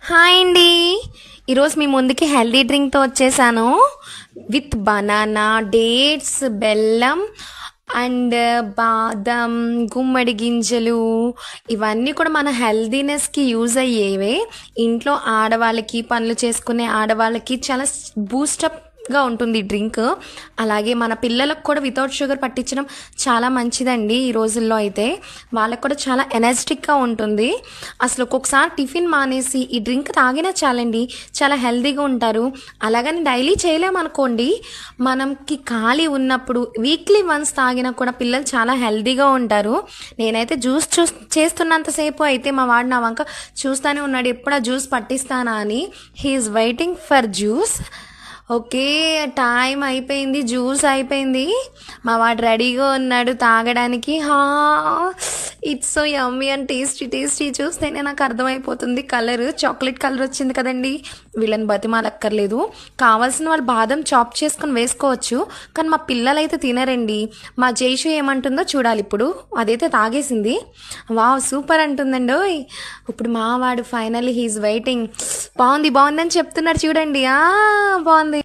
Hi అండి. ఈరోజు మీ ముందుకి హెల్దీ డ్రింక్తో వచ్చేసాను విత్ బనానా, డేట్స్, బెల్లం అండ్ బాదం, గుమ్మడి గింజలు. ఇవన్నీ కూడా మన హెల్దీనెస్కి యూజ్ అయ్యేవే. ఇంట్లో ఆడవాళ్ళకి, పనులు చేసుకునే ఆడవాళ్ళకి చాలా బూస్టప్గా ఉంటుంది ఈ డ్రింక్. అలాగే మన పిల్లలకు కూడా వితౌట్ షుగర్ పట్టించడం చాలా మంచిదండి. ఈ రోజుల్లో అయితే వాళ్ళకు కూడా చాలా ఎనర్జెటిక్గా ఉంటుంది. అసలు ఒక్కొక్కసారి టిఫిన్ మానేసి ఈ డ్రింక్ తాగినా చాలండి, చాలా హెల్తీగా ఉంటారు. అలాగని డైలీ చేయలేమనుకోండి, మనకి ఖాళీ ఉన్నప్పుడు వీక్లీ వన్స్ తాగినా కూడా పిల్లలు చాలా హెల్తీగా ఉంటారు. నేనైతే జ్యూస్ చేస్తున్నంతసేపు అయితే మా వాడు నా వంక చూస్తూనే ఉన్నాడు, ఎప్పుడు ఆ జ్యూస్ పట్టిస్తానా అని. He's waiting for juice. Okay, time అయిపోయింది, జ్యూస్ అయిపోయింది. మా వాడు రెడీగా ఉన్నాడు తాగడానికి. It's so yummy and tasty చూస్తేనే నాకు అర్థమైపోతుంది. కలర్ చాక్లెట్ కలర్ వచ్చింది కదండి. వీళ్ళని బతిమాలక్కర్లేదు. కావాల్సిన వాళ్ళు బాదం చాప్ చేసుకొని వేసుకోవచ్చు, కానీ మా పిల్లలైతే తినరండి. మా జైషు ఏమంటుందో చూడాలి ఇప్పుడు. అదైతే తాగేసింది. వావ్, సూపర్ అంటుందండి. ఇప్పుడు మా వాడు ఫైనల్లీ హీఈస్ వెయిటింగ్. బాగుంది బాగుందని చెప్తున్నాడు చూడండి. బాగుంది.